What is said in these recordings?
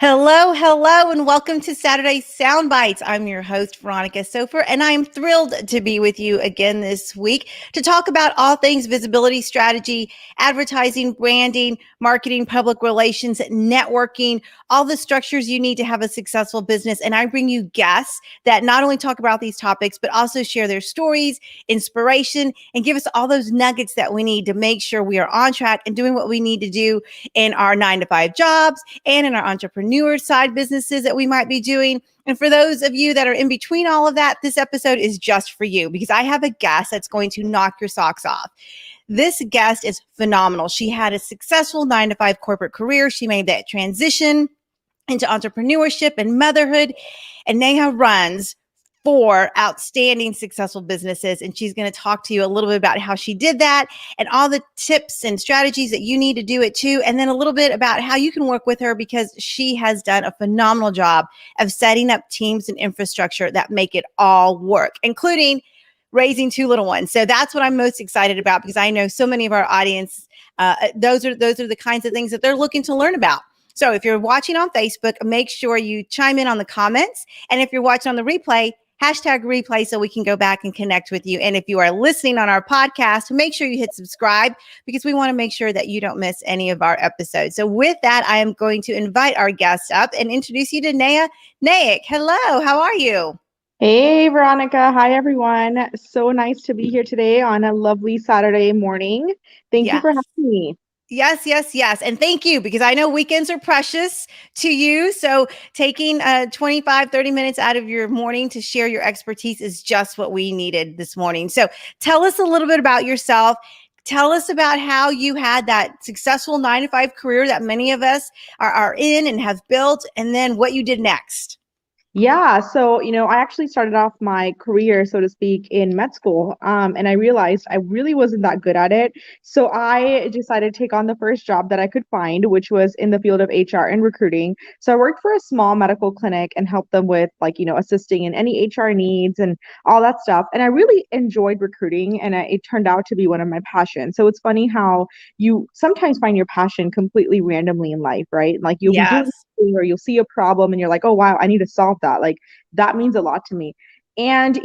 Hello, hello, and welcome to Saturday Soundbites. I'm your host, Veronica Sofer, and I am thrilled to be with you again this week to talk about all things visibility strategy, advertising, branding, marketing, public relations, networking, all the structures you need to have a successful business. And I bring you guests that not only talk about these topics, but also share their stories, inspiration, and give us all those nuggets that we need to make sure we are on track and doing what we need to do in our 9 to 5 jobs and in our entrepreneur side businesses that we might be doing. And for those of you that are in between all of that, this episode is just for you because I have a guest that's going to knock your socks off. This guest is phenomenal. She had a successful 9 to 5 corporate career. She made that transition into entrepreneurship and motherhood. And Neha runs 4 outstanding successful businesses. And she's going to talk to you a little bit about how she did that and all the tips and strategies that you need to do it too. And then a little bit about how you can work with her because she has done a phenomenal job of setting up teams and infrastructure that make it all work, including raising 2 little ones. So that's what I'm most excited about because I know so many of our audience, those are the kinds of things that they're looking to learn about. So if you're watching on Facebook, make sure you chime in on the comments. And if you're watching on the replay, #replay so we can go back and connect with you. And if you are listening on our podcast, make sure you hit subscribe because we want to make sure that you don't miss any of our episodes. So with that, I am going to invite our guest up and introduce you to Neha Naik. Hello, how are you? Hey, Veronica. Hi, everyone. So nice to be here today on a lovely Saturday morning. Thank you Yes. for having me. Yes, yes, yes. And thank you because I know weekends are precious to you. So taking 25, 30 minutes out of your morning to share your expertise is just what we needed this morning. So tell us a little bit about yourself. Tell us about how you had that successful 9 to 5 career that many of us are in and have built, and then what you did next. Yeah, so I actually started off my career, so to speak, in med school, and I realized I really wasn't that good at it. So I decided to take on the first job that I could find, which was in the field of HR and recruiting. So I worked for a small medical clinic and helped them with assisting in any HR needs and all that stuff. And I really enjoyed recruiting, and it turned out to be one of my passions. So it's funny how you sometimes find your passion completely randomly in life, right? Like you'll be doing Yes. or you'll see a problem and you're like, oh wow, I need to solve that. Like that means a lot to me. And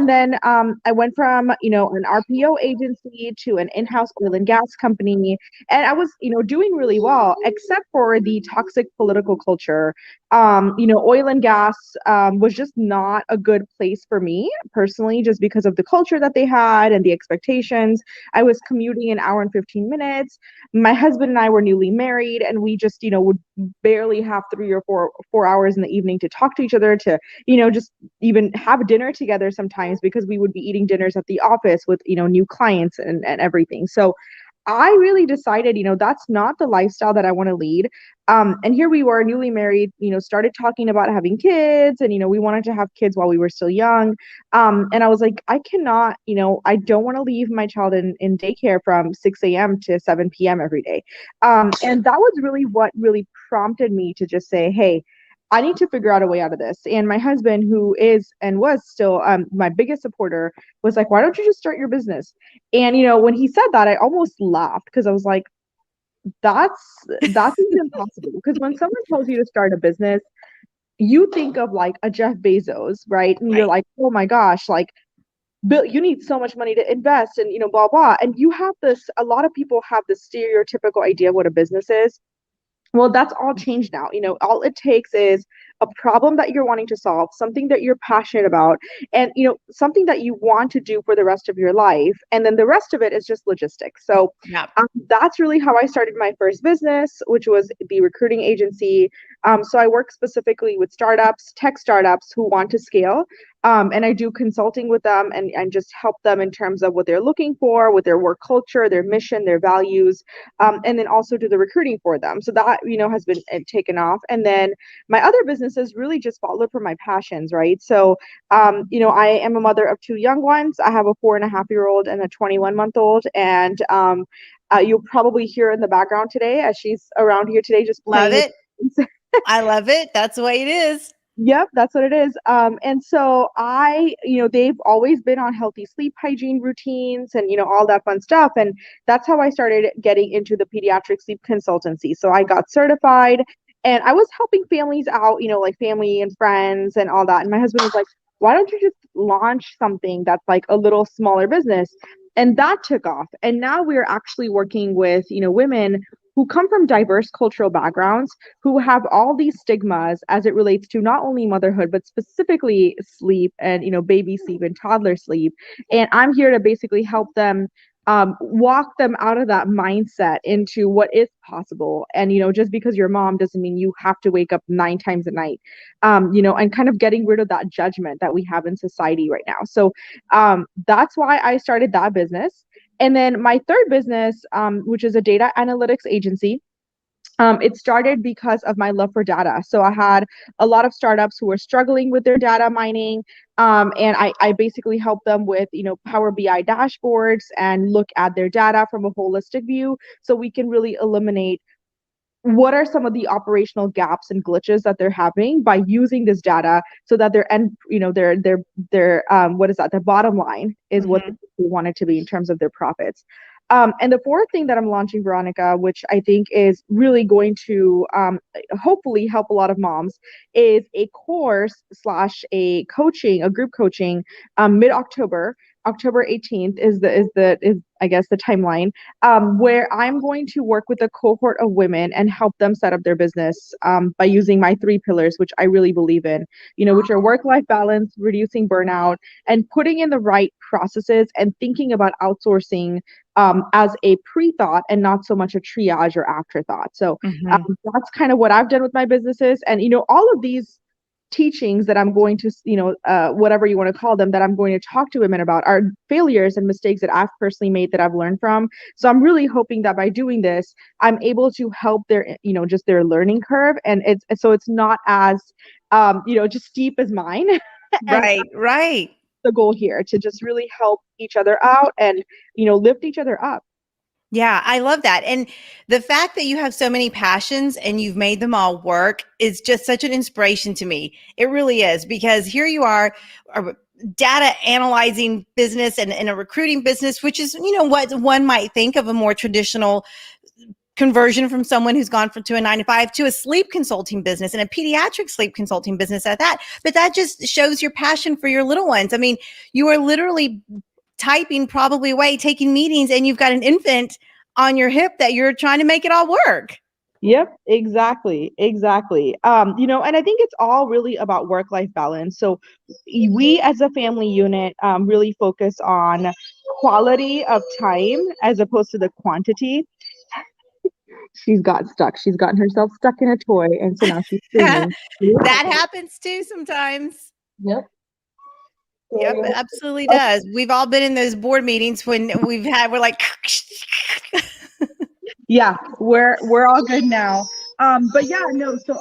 then I went from, an RPO agency to an in-house oil and gas company. And I was, doing really well, except for the toxic political culture. Oil and gas was just not a good place for me personally, just because of the culture that they had and the expectations. I was commuting an hour and 15 minutes. My husband and I were newly married, and we just, would barely have 3 or 4 hours in the evening to talk to each other, to, just even have dinner together sometimes because we would be eating dinners at the office with, new clients and everything. So I really decided, that's not the lifestyle that I want to lead. And here we were, newly married, started talking about having kids, and we wanted to have kids while we were still young. And I was like, I cannot, I don't want to leave my child in daycare from 6 a.m. to 7 p.m. every day. And that was really what really prompted me to just say, hey, I need to figure out a way out of this. And my husband, who is and was still my biggest supporter, was like, why don't you just start your business? And when he said that, I almost laughed because I was like, that's that's impossible. Because when someone tells you to start a business, you think of like a Jeff Bezos, right? And you're Right. like, oh my gosh, like Bill, you need so much money to invest and blah blah. And you have this, a lot of people have this stereotypical idea of what a business is. Well, that's all changed now. All it takes is a problem that you're wanting to solve, something that you're passionate about, and something that you want to do for the rest of your life. And then the rest of it is just logistics. So Yeah. that's really how I started my first business, which was the recruiting agency. So I work specifically with startups, tech startups who want to scale. And I do consulting with them and just help them in terms of what they're looking for, with their work culture, their mission, their values, and then also do the recruiting for them. So that, has been taken off. And then my other businesses really just followed from my passions, right? So, I am a mother of 2 young ones. I have a 4.5-year-old and a 21-month-old. And you'll probably hear in the background today as she's around here today just Love playing with. it. I love it. That's the way it is. Yep, that's what it is. And so they've always been on healthy sleep hygiene routines and, all that fun stuff. And that's how I started getting into the pediatric sleep consultancy. So I got certified And I was helping families out, like family and friends and all that. And my husband was like, why don't you just launch something that's like a little smaller business? And that took off. And now we're actually working with, women who come from diverse cultural backgrounds, who have all these stigmas as it relates to not only motherhood, but specifically sleep and, baby sleep and toddler sleep. And I'm here to basically help them walk them out of that mindset into what is possible. And, just because you're a mom doesn't mean you have to wake up 9 times a night, and kind of getting rid of that judgment that we have in society right now. So that's why I started that business. And then my third business, which is a data analytics agency, it started because of my love for data. So I had a lot of startups who were struggling with their data mining. And I basically help them with, Power BI dashboards and look at their data from a holistic view so we can really eliminate what are some of the operational gaps and glitches that they're having by using this data so that their end, their what is that? Their bottom line is what they want it to be in terms of their profits. And the fourth thing that I'm launching, Veronica, which I think is really going to hopefully help a lot of moms, is a course slash a group coaching mid-October. October 18th is I guess the timeline, where I'm going to work with a cohort of women and help them set up their business by using my 3 pillars, which I really believe in, which are work-life balance, reducing burnout, and putting in the right processes and thinking about outsourcing as a pre-thought and not so much a triage or afterthought. So that's kind of what I've done with my businesses. And, all of these teachings that I'm going to, whatever you want to call them, that I'm going to talk to women about are failures and mistakes that I've personally made that I've learned from. So I'm really hoping that by doing this, I'm able to help their, just their learning curve. And it's not as, just steep as mine. And Right. the goal here to just really help each other out and, lift each other up. Yeah, I love that. And the fact that you have so many passions and you've made them all work is just such an inspiration to me. It really is, because here you are, a data analyzing business and a recruiting business, which is, what one might think of a more traditional conversion from someone who's gone to a 9 to 5 to a sleep consulting business and a pediatric sleep consulting business at that. But that just shows your passion for your little ones. I mean, you are literally typing probably away, taking meetings, and you've got an infant on your hip that you're trying to make it all work. Yep, exactly. And I think it's all really about work-life balance. So we as a family unit really focus on quality of time as opposed to the quantity. She's got stuck. She's gotten herself stuck in a toy, and so now she's screaming. That happens too sometimes. Yep. Yep, it absolutely does. We've all been in those board meetings when we're like, yeah, we're all good now. But yeah, no, so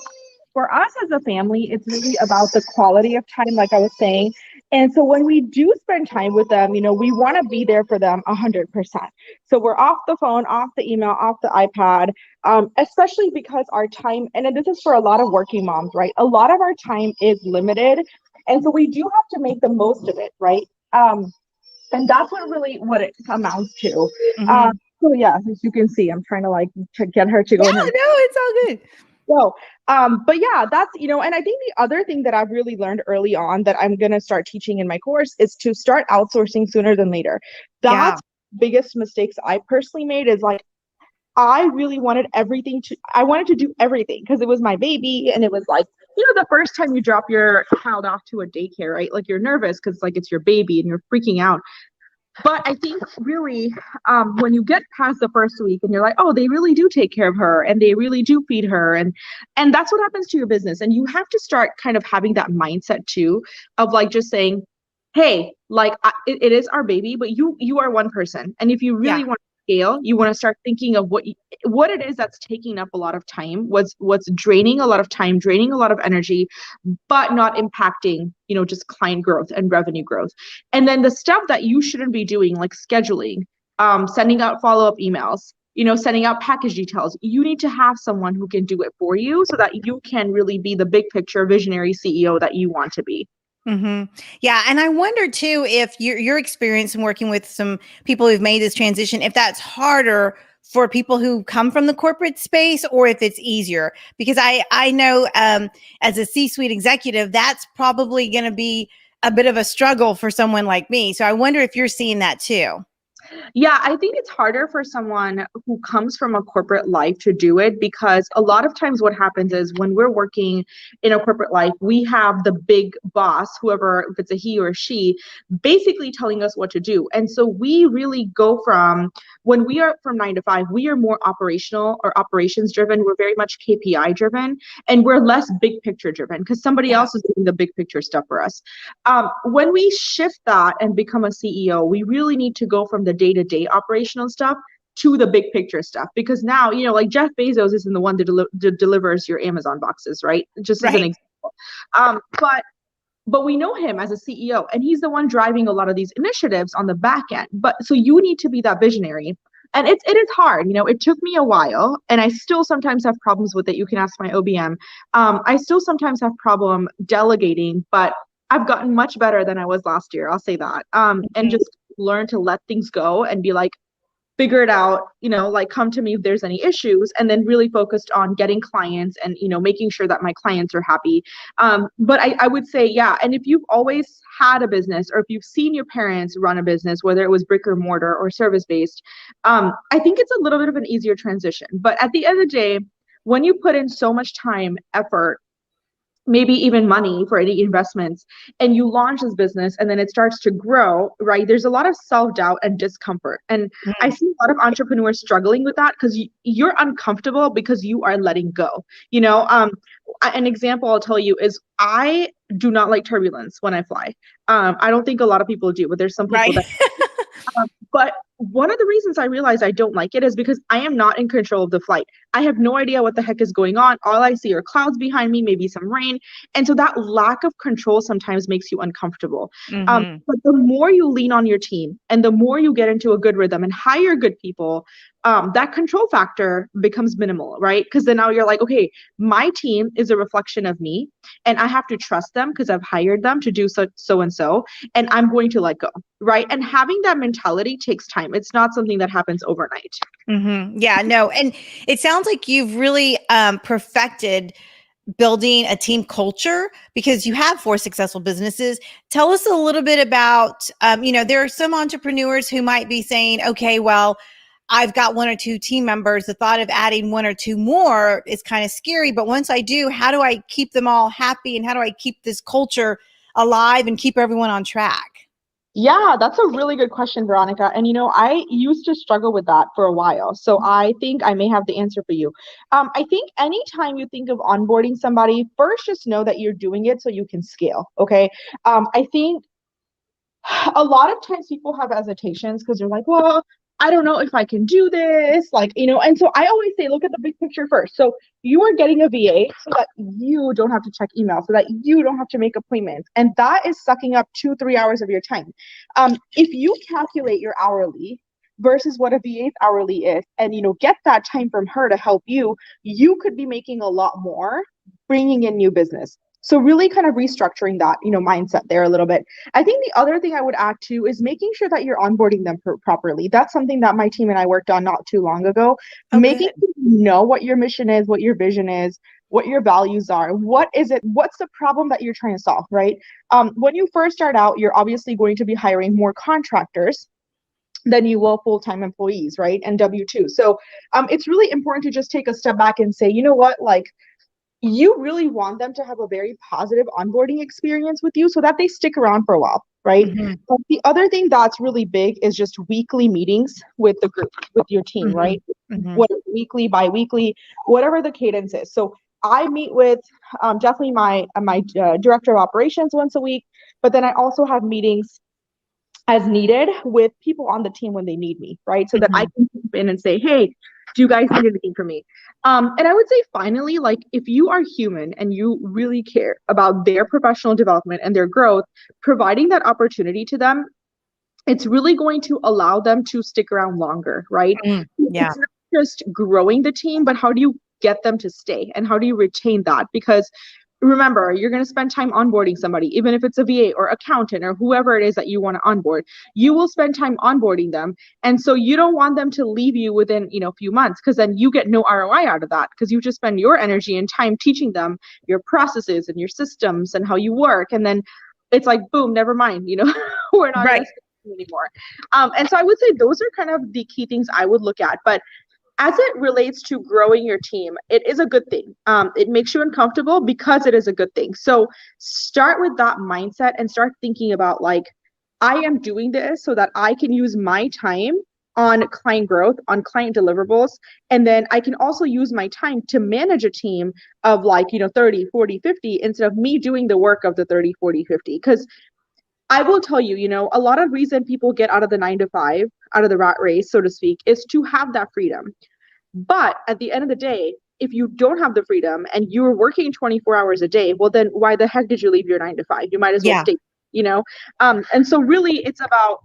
for us as a family, it's really about the quality of time, like I was saying. And so when we do spend time with them, we want to be there for them 100%. So we're off the phone, off the email, off the iPad, especially because our time, and this is for a lot of working moms, right? A lot of our time is limited. And so we do have to make the most of it, right? And that's what it amounts to. So yeah, as you can see, I'm trying to get her to go. No, it's all good. So, but yeah, that's, and I think the other thing that I've really learned early on that I'm going to start teaching in my course is to start outsourcing sooner than later. That's biggest mistakes I personally made is like, I really wanted I wanted to do everything because it was my baby. And it was like, the first time you drop your child off to a daycare, right? Like you're nervous because like it's your baby and you're freaking out. But I think really when you get past the first week and you're like, oh, they really do take care of her and they really do feed her. And that's what happens to your business. And you have to start kind of having that mindset too of like just saying, hey, like it is our baby, but you are one person. And if you really want to scale, you want to start thinking of what it is that's taking up a lot of time, what's draining a lot of time, draining a lot of energy, but not impacting, just client growth and revenue growth. And then the stuff that you shouldn't be doing, like scheduling, sending out follow-up emails, sending out package details, you need to have someone who can do it for you so that you can really be the big picture visionary CEO that you want to be. Yeah. And I wonder too, if your experience in working with some people who've made this transition, if that's harder for people who come from the corporate space, or if it's easier? Because I know as a C-suite executive, that's probably going to be a bit of a struggle for someone like me. So I wonder if you're seeing that too. Yeah, I think it's harder for someone who comes from a corporate life to do it, because a lot of times what happens is when we're working in a corporate life, we have the big boss, whoever, if it's a he or she, basically telling us what to do. And so we really go from, when we are from 9 to 5, we are more operational or operations driven. We're very much KPI driven, and we're less big picture driven because somebody else is doing the big picture stuff for us. When we shift that and become a CEO, we really need to go from the day-to-day operational stuff to the big picture stuff, because now, like Jeff Bezos isn't the one that delivers your Amazon boxes, right? Just as an example. But we know him as a CEO, and he's the one driving a lot of these initiatives on the back end. But so you need to be that visionary. And it is hard. It took me a while, and I still sometimes have problems with it. You can ask my OBM. I still sometimes have problem delegating, but I've gotten much better than I was last year. I'll say that. And just learn to let things go and be like, figure it out, like come to me if there's any issues, and then really focused on getting clients and, making sure that my clients are happy. But I would say, yeah. And if you've always had a business, or if you've seen your parents run a business, whether it was brick or mortar or service-based, I think it's a little bit of an easier transition. But at the end of the day, when you put in so much time, effort, maybe even money for any investments, and you launch this business and then it starts to grow, right? There's a lot of self-doubt and discomfort. And I see a lot of entrepreneurs struggling with that because you're uncomfortable because you are letting go. An example I'll tell you is I do not like turbulence when I fly. I don't think a lot of people do, but there's some people that but one of the reasons I realized I don't like it is because I am not in control of the flight. I have no idea what the heck is going on. All I see are clouds behind me, maybe some rain. And so that lack of control sometimes makes you uncomfortable. But the more you lean on your team and the more you get into a good rhythm and hire good people, that control factor becomes minimal, right? Because then now you're like, okay, my team is a reflection of me, and I have to trust them because I've hired them to do so and so, and I'm going to let go, right? And having that mentality takes time. It's not something that happens overnight. Yeah, no. And it sounds like you've really perfected building a team culture because you have 4 successful businesses. Tell us a little bit about, there are some entrepreneurs who might be saying, okay, well, I've got 1 or 2 team members. The thought of adding 1 or 2 more is kind of scary. But once I do, how do I keep them all happy? And how do I keep this culture alive and keep everyone on track? Yeah, that's a really good question, Veronica. And I used to struggle with that for a while. So I think I may have the answer for you. I think anytime you think of onboarding somebody, first just know that you're doing it so you can scale. Okay. I think a lot of times people have hesitations because they're like, well, I don't know if I can do this, and so I always say, look at the big picture first. So you are getting a VA so that you don't have to check email, so that you don't have to make appointments. And that is sucking up 2-3 hours of your time. If you calculate your hourly versus what a VA's hourly is, and, get that time from her to help you, you could be making a lot more, bringing in new business. So really kind of restructuring that, mindset there a little bit. I think the other thing I would add too is making sure that you're onboarding them properly. That's something that my team and I worked on not too long ago. Making sure you know what your mission is, what your vision is, what your values are. What is it? What's the problem that you're trying to solve, right? When you first start out, you're obviously going to be hiring more contractors than you will full-time employees, right? And W-2. So it's really important to just take a step back and say, you know what, you really want them to have a very positive onboarding experience with you so that they stick around for a while, right? But the other thing that's really big is just weekly meetings with the group, with your team, right? Whether weekly, bi-weekly, whatever the cadence is. So I meet with definitely my director of operations once a week, but then I also have meetings as needed with people on the team when they need me, right? So that I can jump in and say, hey, do you guys need anything from me? And I would say finally, if you are human and you really care about their professional development and their growth, providing that opportunity to them, it's really going to allow them to stick around longer, right? Yeah. It's not just growing the team, but how do you get them to stay and how do you retain that? Because remember, you're going to spend time onboarding somebody, even if it's a VA or accountant or whoever it is that you want to onboard. You will spend time onboarding them. And so you don't want them to leave you within, a few months, because then you get no ROI out of that, because you just spend your energy and time teaching them your processes and your systems and how you work. And then it's like, boom, never mind, we're not going Right. to spend anymore. And so I would say those are kind of the key things I would look at. But as it relates to growing your team, it is a good thing. It makes you uncomfortable because it is a good thing. So start with that mindset and start thinking about, like, I am doing this so that I can use my time on client growth, on client deliverables. And then I can also use my time to manage a team of, like, 30, 40, 50, instead of me doing the work of the 30, 40, 50. Because I will tell you, a lot of reason people get out of the 9 to 5, out of the rat race, so to speak, is to have that freedom. But at the end of the day, if you don't have the freedom and you're working 24 hours a day, well, then why the heck did you leave your 9 to 5? You might as well Yeah. stay, you know? And so really it's about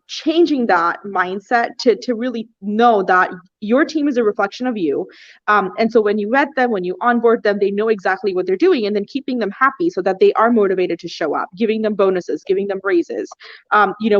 changing that mindset to really know that your team is a reflection of you. And so when you vet them, when you onboard them, they know exactly what they're doing, and then keeping them happy so that they are motivated to show up, giving them bonuses, giving them raises.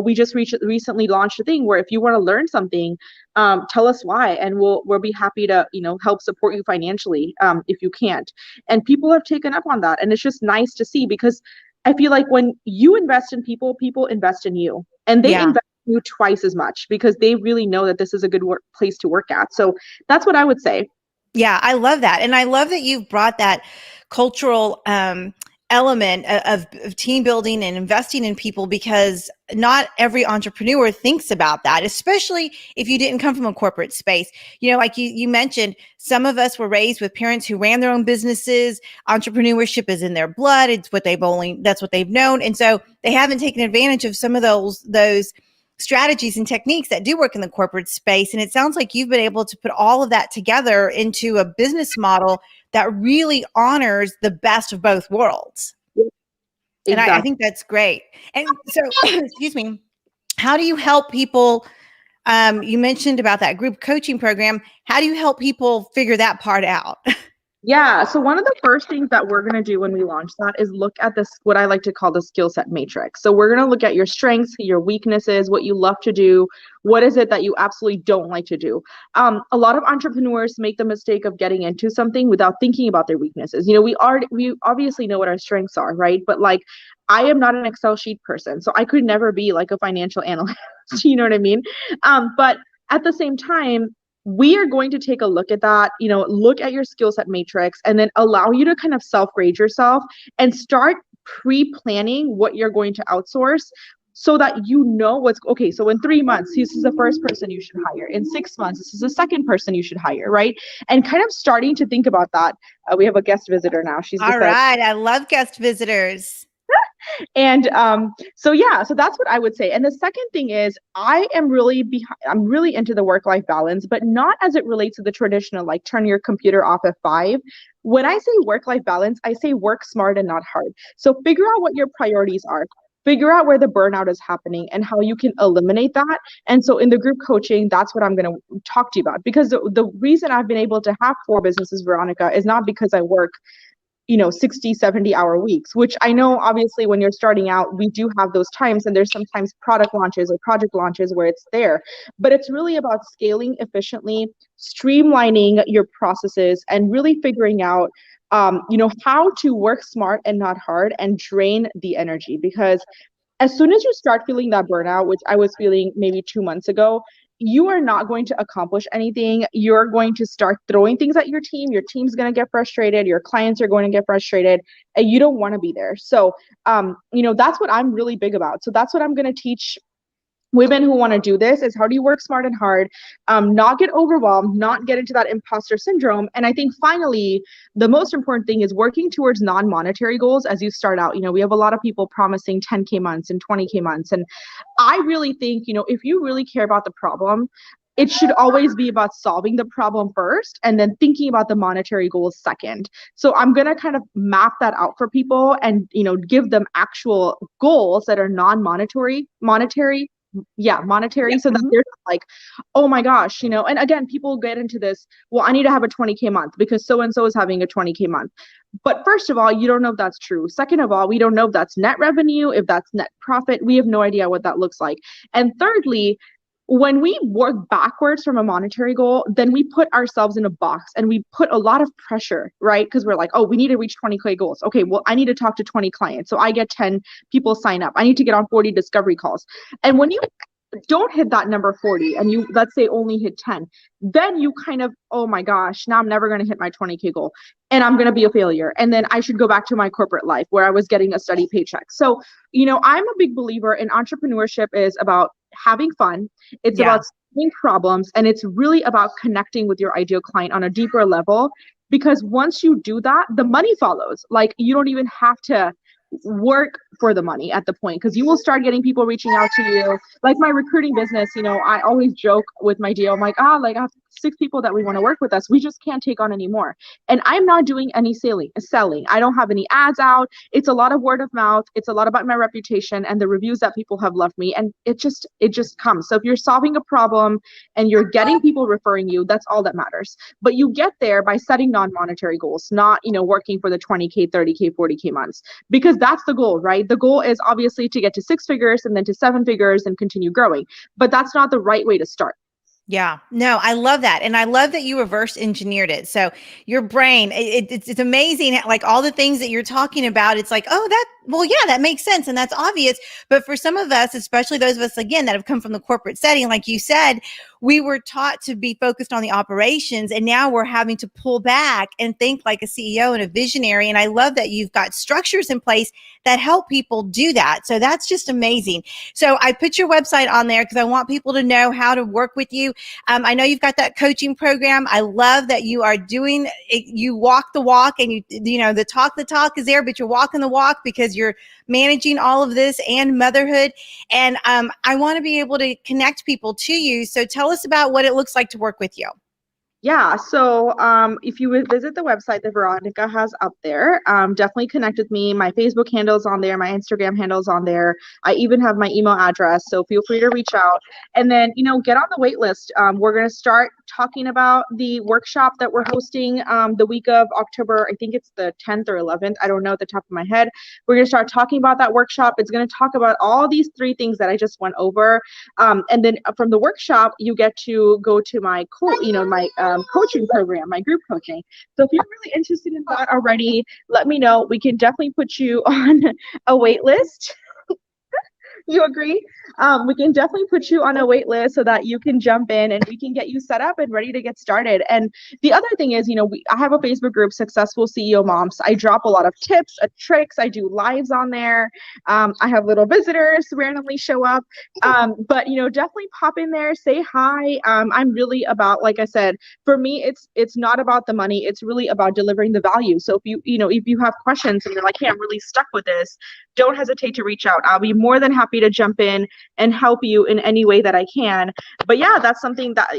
We just recently launched a thing where if you want to learn something, tell us why, and we'll be happy to, help support you financially, if you can't. And people have taken up on that. And it's just nice to see, because I feel like when you invest in people, people invest in you, and they Yeah. invest you twice as much, because they really know that this is a good place to work at. So that's what I would say. Yeah, I love that. And I love that you've brought that cultural element of team building and investing in people, because not every entrepreneur thinks about that, especially if you didn't come from a corporate space. Like you mentioned, some of us were raised with parents who ran their own businesses. Entrepreneurship is in their blood. That's what they've known. And so they haven't taken advantage of some of those strategies and techniques that do work in the corporate space. And it sounds like you've been able to put all of that together into a business model that really honors the best of both worlds. And I Exactly. think that's great. And so, excuse me, how do you help people? You mentioned about that group coaching program. How do you help people figure that part out? Yeah. So one of the first things that we're going to do when we launch that is look at this, what I like to call the skill set matrix. So we're going to look at your strengths, your weaknesses, what you love to do. What is it that you absolutely don't like to do? A lot of entrepreneurs make the mistake of getting into something without thinking about their weaknesses. We obviously know what our strengths are, right? But like, I am not an Excel sheet person, so I could never be like a financial analyst. You know what I mean? But at the same time, we are going to take a look at that, look at your skill set matrix, and then allow you to kind of self-grade yourself and start pre-planning what you're going to outsource, so that what's okay. So in 3 months, this is the first person you should hire. In 6 months, this is the second person you should hire, right? And kind of starting to think about that. We have a guest visitor now. She's All decided. right. I love guest visitors. And so that's what I would say. And the second thing is, I'm really into the work-life balance, but not as it relates to the traditional, like, turn your computer off at 5. When I say work-life balance, I say work smart and not hard. So figure out what your priorities are. Figure out where the burnout is happening and how you can eliminate that. And so in the group coaching, that's what I'm going to talk to you about. Because the reason I've been able to have 4 businesses, Veronica, is not because I work 60, 70-hour weeks, which I know obviously when you're starting out, we do have those times, and there's sometimes product launches or project launches where it's there. But it's really about scaling efficiently, streamlining your processes, and really figuring out how to work smart and not hard, and drain the energy. Because as soon as you start feeling that burnout, which I was feeling maybe 2 months ago, you are not going to accomplish anything. You're going to start throwing things at your team. Your team's going to get frustrated. Your clients are going to get frustrated, and you don't want to be there. So, that's what I'm really big about. So that's what I'm going to teach women who want to do this, is how do you work smart and hard, not get overwhelmed, not get into that imposter syndrome. And I think finally, the most important thing is working towards non-monetary goals as you start out. We have a lot of people promising 10K months and 20K months. And I really think, if you really care about the problem, it should always be about solving the problem first and then thinking about the monetary goals second. So I'm going to kind of map that out for people and, give them actual goals that are non-monetary, monetary, Yeah. so that they're like, oh my gosh, and again, people get into this, well, I need to have a 20K month because so and so is having a 20K month. But first of all, you don't know if that's true. Second of all, we don't know if that's net revenue, if that's net profit. We have no idea what that looks like. And thirdly, when we work backwards from a monetary goal, then we put ourselves in a box and we put a lot of pressure, right? Because we're like, oh, we need to reach 20K goals. Okay, well, I need to talk to 20 clients. So I get 10 people sign up. I need to get on 40 discovery calls. And when you don't hit that number 40 and you, let's say, only hit 10, then you kind of, oh my gosh, now I'm never going to hit my 20K goal and I'm going to be a failure. And then I should go back to my corporate life where I was getting a steady paycheck. So, I'm a big believer in entrepreneurship is about having fun. It's about solving problems, and it's really about connecting with your ideal client on a deeper level. Because once you do that, the money follows. Like, you don't even have to work for the money at the point, because you will start getting people reaching out to you. Like my recruiting business, I always joke with my deal. I'm like, like I have 6 people that we want to work with us. We just can't take on anymore. And I'm not doing any selling. I don't have any ads out. It's a lot of word of mouth. It's a lot about my reputation and the reviews that people have left me. And it just comes. So if you're solving a problem and you're getting people referring you, that's all that matters. But you get there by setting non-monetary goals, not, working for the 20K, 30K, 40K months, because that's the goal, right? The goal is obviously to get to 6 figures and then to 7 figures and continue growing. But that's not the right way to start. Yeah, no, I love that. And I love that you reverse engineered it. So your brain, it's amazing. Like all the things that you're talking about, it's like, well, yeah, that makes sense. And that's obvious. But for some of us, especially those of us, again, that have come from the corporate setting, like you said, we were taught to be focused on the operations. And now we're having to pull back and think like a CEO and a visionary. And I love that you've got structures in place that help people do that. So that's just amazing. So I put your website on there because I want people to know how to work with you. I know you've got that coaching program. I love that you are doing it. You walk the walk, and the talk is there, but you're walking the walk because you're managing all of this and motherhood. And I want to be able to connect people to you. So tell us about what it looks like to work with you. Yeah, so if you would visit the website that Veronica has up there, definitely connect with me. My Facebook handle's on there, my Instagram handle's on there. I even have my email address, so feel free to reach out. And then, get on the wait list. We're going to start talking about the workshop that we're hosting the week of October. I think it's the 10th or 11th. I don't know at the top of my head. We're going to start talking about that workshop. It's going to talk about all these 3 things that I just went over. And then from the workshop, you get to go to my coaching program, my group coaching. So if you're really interested in that already, let me know. We can definitely put you on a wait list. You agree? We can definitely put you on a wait list so that you can jump in and we can get you set up and ready to get started. And the other thing is, I have a Facebook group, Successful CEO Moms. I drop a lot of tips, tricks. I do lives on there. I have little visitors randomly show up. But definitely pop in there, say hi. I'm really about, like I said, for me, it's not about the money. It's really about delivering the value. So if you have questions and you're like, hey, I'm really stuck with this, don't hesitate to reach out. I'll be more than happy to jump in and help you in any way that I can. But yeah, that's something that,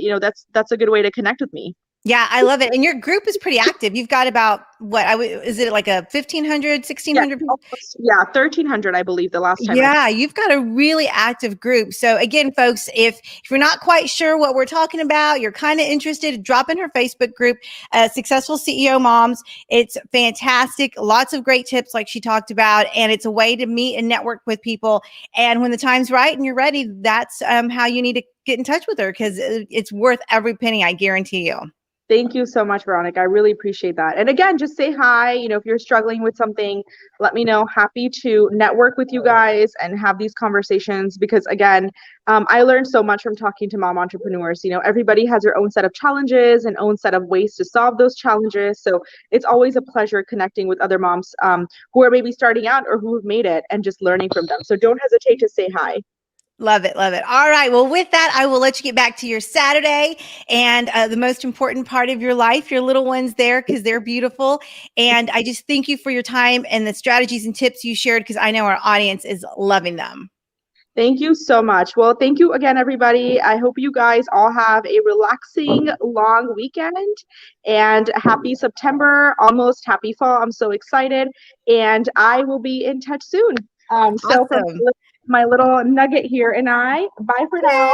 that's a good way to connect with me. Yeah, I love it. And your group is pretty active. You've got about is it like a 1,500, 1,600 people? Yeah, 1,300, I believe, the last time. Yeah, you've got a really active group. So again, folks, if you're not quite sure what we're talking about, you're kind of interested, drop in her Facebook group, Successful CEO Moms. It's fantastic. Lots of great tips like she talked about. And it's a way to meet and network with people. And when the time's right and you're ready, that's how you need to get in touch with her, because it's worth every penny, I guarantee you. Thank you so much, Veronica. I really appreciate that. And again, just say hi. If you're struggling with something, let me know. Happy to network with you guys and have these conversations, because again, I learned so much from talking to mom entrepreneurs. Everybody has their own set of challenges and own set of ways to solve those challenges. So it's always a pleasure connecting with other moms who are maybe starting out or who have made it, and just learning from them. So don't hesitate to say hi. Love it. Love it. All right. Well, with that, I will let you get back to your Saturday and the most important part of your life, your little ones there, because they're beautiful. And I just thank you for your time and the strategies and tips you shared, because I know our audience is loving them. Thank you so much. Well, thank you again, everybody. I hope you guys all have a relaxing, long weekend, and happy September, almost happy fall. I'm so excited, and I will be in touch soon. Awesome. my little nugget here. And bye for now.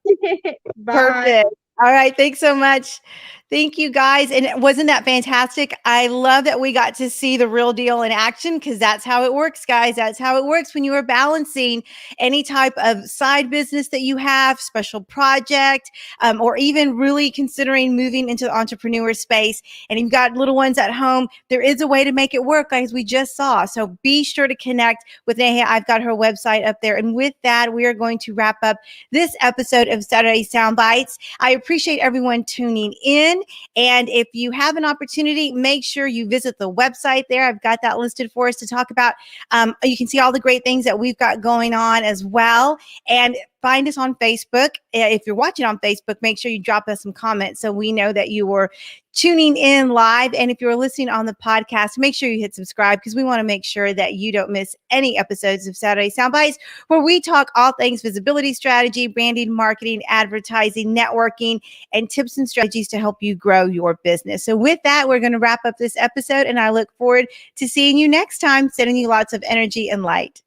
Yay. Bye. Perfect. All right. Thanks so much. Thank you guys. And wasn't that fantastic? I love that we got to see the real deal in action because that's how it works, guys. That's how it works when you are balancing any type of side business that you have, special project, or even really considering moving into the entrepreneur space. And you've got little ones at home, there is a way to make it work, guys. We just saw. So be sure to connect with Neha. I've got her website up there. And with that, we are going to wrap up this episode of Saturday Soundbites. I appreciate everyone tuning in. And if you have an opportunity, make sure you visit the website there. I've got that listed for us to talk about. You can see all the great things that we've got going on as well. And find us on Facebook. If you're watching on Facebook, make sure you drop us some comments so we know that you were tuning in live. And if you're listening on the podcast, make sure you hit subscribe because we want to make sure that you don't miss any episodes of Saturday Soundbites where we talk all things visibility strategy, branding, marketing, advertising, networking, and tips and strategies to help you grow your business. So with that, we're going to wrap up this episode and I look forward to seeing you next time, sending you lots of energy and light.